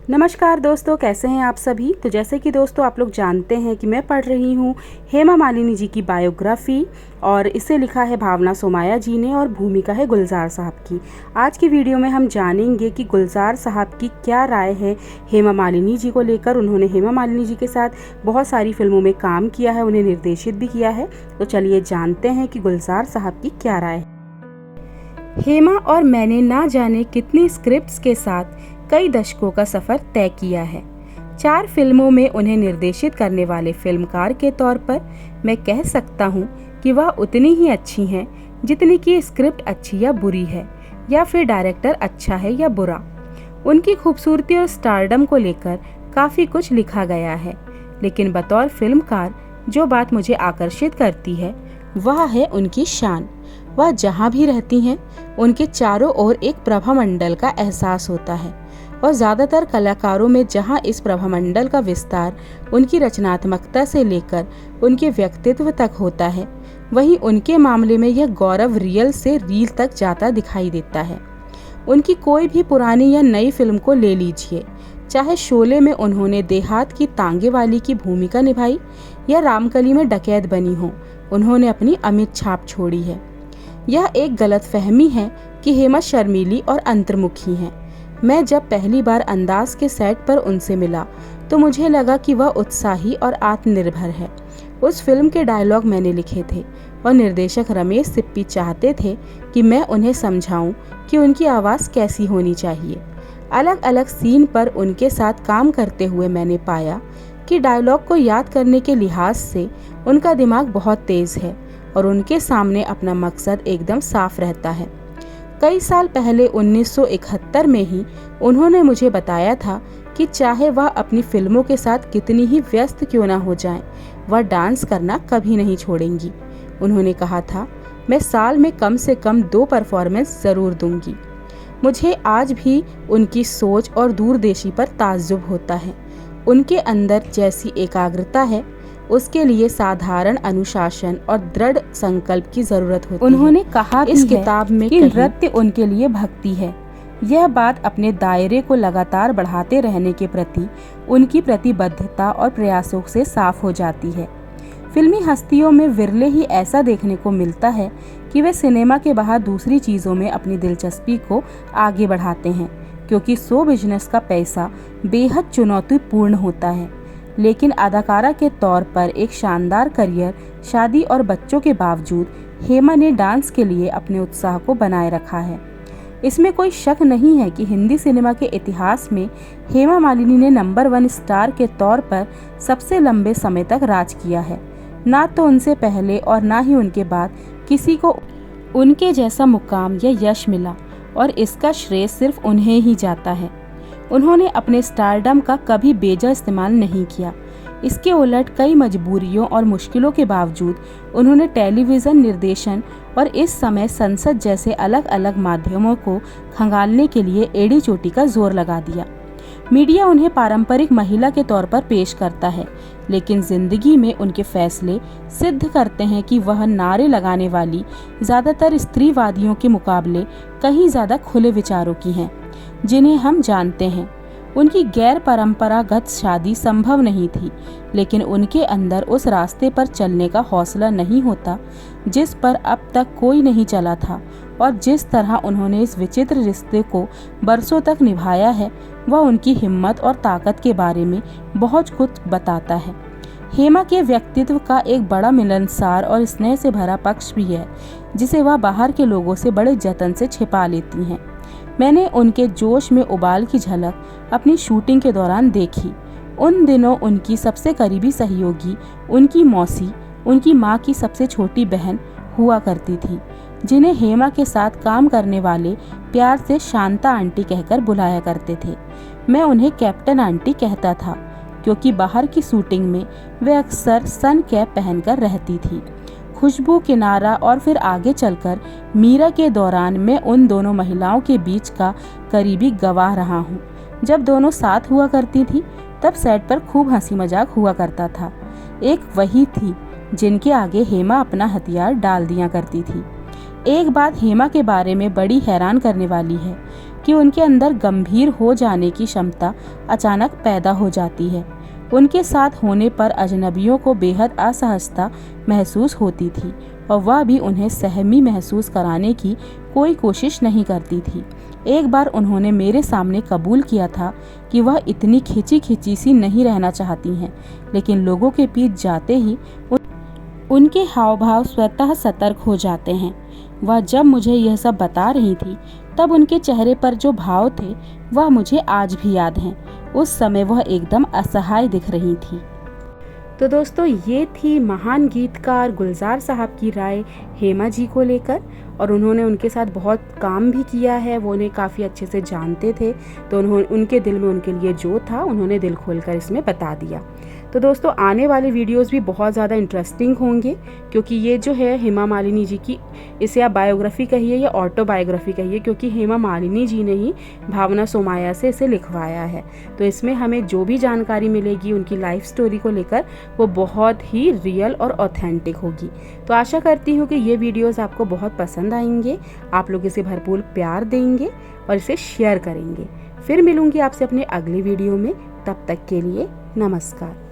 नमस्कार दोस्तों, कैसे हैं आप सभी। तो जैसे कि दोस्तों आप लोग जानते हैं कि मैं पढ़ रही हूँ हेमा मालिनी जी की बायोग्राफी और इसे लिखा है भावना सोमाया जी ने और भूमिका है गुलजार साहब की। आज की वीडियो में हम जानेंगे कि गुलजार साहब की क्या राय है हेमा मालिनी जी को लेकर। उन्होंने हेमा मालिनी जी के साथ बहुत सारी फिल्मों में काम किया है, उन्हें निर्देशित भी किया है। तो चलिए जानते हैं कि गुलजार साहब की क्या राय है। हेमा और मैंने ना जाने कितनी स्क्रिप्ट्स के साथ कई दशकों का सफर तय किया है। 4 फिल्मों में उन्हें निर्देशित करने वाले फिल्मकार के तौर पर मैं कह सकता हूँ कि वह उतनी ही अच्छी हैं जितनी कि स्क्रिप्ट अच्छी या बुरी है, या फिर डायरेक्टर अच्छा है या बुरा। उनकी खूबसूरती और स्टारडम को लेकर काफ़ी कुछ लिखा गया है, लेकिन बतौर फिल्मकार जो बात मुझे आकर्षित करती है वह है उनकी शान। वह जहाँ भी रहती हैं उनके चारों ओर एक प्रभामंडल का एहसास होता है, और ज़्यादातर कलाकारों में जहाँ इस प्रभामंडल का विस्तार उनकी रचनात्मकता से लेकर उनके व्यक्तित्व तक होता है, वहीं उनके मामले में यह गौरव रियल से रील तक जाता दिखाई देता है। उनकी कोई भी पुरानी या नई फिल्म को ले लीजिए, चाहे शोले में उन्होंने देहात की तांगे वाली की भूमिका निभाई या रामकली में डकैत बनी हो, उन्होंने अपनी अमिट छाप छोड़ी है। यह एक गलतफहमी है कि हेमा शर्मीली और अंतर्मुखी हैं। मैं जब पहली बार अंदाज के सेट पर उनसे मिला तो मुझे लगा कि वह उत्साही और आत्मनिर्भर है। उस फिल्म के डायलॉग मैंने लिखे थे और निर्देशक रमेश सिप्पी चाहते थे कि मैं उन्हें समझाऊं कि उनकी आवाज़ कैसी होनी चाहिए। अलग अलग सीन पर उनके साथ काम करते हुए मैंने पाया कि डायलॉग को याद करने के लिहाज से उनका दिमाग बहुत तेज़ है और उनके सामने अपना मकसद एकदम साफ रहता है। कई साल पहले 1971 में ही उन्होंने मुझे बताया था कि चाहे वह अपनी फिल्मों के साथ कितनी ही व्यस्त क्यों ना हो जाएं, वह डांस करना कभी नहीं छोड़ेंगी। उन्होंने कहा था, मैं साल में कम से कम 2 परफॉर्मेंस ज़रूर दूंगी। मुझे आज भी उनकी सोच और दूरदेशी पर ताज्जुब होता है। उनके अंदर जैसी एकाग्रता है, उसके लिए साधारण अनुशासन और दृढ़ संकल्प की जरूरत होती है। उन्होंने कहा इस किताब में कि नृत्य उनके लिए भक्ति है। यह बात अपने दायरे को लगातार बढ़ाते रहने के प्रति उनकी प्रतिबद्धता और प्रयासों से साफ हो जाती है। फिल्मी हस्तियों में विरले ही ऐसा देखने को मिलता है कि वे सिनेमा के बाहर दूसरी चीज़ों में अपनी दिलचस्पी को आगे बढ़ाते हैं, क्योंकि शो बिजनेस का पैसा बेहद चुनौतीपूर्ण होता है। लेकिन अदाकारा के तौर पर एक शानदार करियर, शादी और बच्चों के बावजूद हेमा ने डांस के लिए अपने उत्साह को बनाए रखा है। इसमें कोई शक नहीं है कि हिंदी सिनेमा के इतिहास में हेमा मालिनी ने नंबर 1 स्टार के तौर पर सबसे लंबे समय तक राज किया है। ना तो उनसे पहले और ना ही उनके बाद किसी को उनके जैसा मुकाम या यश मिला, और इसका श्रेय सिर्फ उन्हें ही जाता है। उन्होंने अपने स्टारडम का कभी बेजा इस्तेमाल नहीं किया। इसके उलट कई मजबूरियों और मुश्किलों के बावजूद उन्होंने टेलीविज़न, निर्देशन और इस समय संसद जैसे अलग अलग माध्यमों को खंगालने के लिए एड़ी चोटी का जोर लगा दिया। मीडिया उन्हें पारंपरिक महिला के तौर पर पेश करता है, लेकिन जिंदगी में उनके फैसले सिद्ध करते हैं कि वह नारे लगाने वाली ज़्यादातर स्त्रीवादियों के मुकाबले कहीं ज़्यादा खुले विचारों की हैं, जिन्हें हम जानते हैं। उनकी गैर परंपरागत शादी संभव नहीं थी, लेकिन उनके अंदर उस रास्ते पर चलने का हौसला नहीं होता जिस पर अब तक कोई नहीं चला था, और जिस तरह उन्होंने इस विचित्र रिश्ते को बरसों तक निभाया है, वह उनकी हिम्मत और ताकत के बारे में बहुत कुछ बताता है। हेमा के व्यक्तित्व का एक बड़ा मिलनसार और स्नेह से भरा पक्ष भी है, जिसे वह बाहर के लोगों से बड़े जतन से छिपा लेती हैं। मैंने उनके जोश में उबाल की झलक अपनी शूटिंग के दौरान देखी। उन दिनों उनकी सबसे करीबी सहयोगी उनकी मौसी, उनकी माँ की सबसे छोटी बहन हुआ करती थी, जिन्हें हेमा के साथ काम करने वाले प्यार से शांता आंटी कहकर बुलाया करते थे। मैं उन्हें कैप्टन आंटी कहता था, क्योंकि बाहर की शूटिंग में वे अक्सर सन कैप पहनकर रहती थी। खुशबू, किनारा और फिर आगे चलकर मीरा के दौरान मैं उन दोनों महिलाओं के बीच का करीबी गवाह रहा हूँ। जब दोनों साथ हुआ करती थी तब सेट पर खूब हंसी मजाक हुआ करता था। एक वही थी जिनके आगे हेमा अपना हथियार डाल दिया करती थी। एक बात हेमा के बारे में बड़ी हैरान करने वाली है कि उनके अंदर गंभीर हो जाने की क्षमता अचानक पैदा हो जाती है। उनके साथ होने पर अजनबियों को बेहद असहजता महसूस होती थी और वह भी उन्हें सहमी महसूस कराने की कोई कोशिश नहीं करती थी। एक बार उन्होंने मेरे सामने कबूल किया था कि वह इतनी खिंची खिंची सी नहीं रहना चाहती हैं, लेकिन लोगों के बीच जाते ही उनके हाव भाव स्वतः सतर्क हो जाते हैं। वह जब मुझे यह सब बता रही थी तब उनके चेहरे पर जो भाव थे वह मुझे आज भी याद हैं। उस समय वह एकदम असहाय दिख रही थी। तो दोस्तों, ये थी महान गीतकार गुलजार साहब की राय हेमा जी को लेकर, और उन्होंने उनके साथ बहुत काम भी किया है। वो उन्हें काफ़ी अच्छे से जानते थे, तो उनके दिल में उनके लिए जो था उन्होंने दिल खोलकर इसमें बता दिया। तो दोस्तों, आने वाले वीडियोस भी बहुत ज़्यादा इंटरेस्टिंग होंगे, क्योंकि ये जो है हेमा मालिनी जी की, इसे आप बायोग्राफी कहिए या ऑटोबायोग्राफी कहिए, क्योंकि हेमा मालिनी जी ने ही भावना सोमाया से इसे लिखवाया है। तो इसमें हमें जो भी जानकारी मिलेगी उनकी लाइफ स्टोरी को लेकर, वो बहुत ही रियल और ऑथेंटिक होगी। तो आशा करती हूँ कि ये वीडियोस आपको बहुत पसंद आएंगे, आप लोग इसे भरपूर प्यार देंगे और इसे शेयर करेंगे। फिर मिलूंगी आपसे अपने अगले वीडियो में, तब तक के लिए नमस्कार।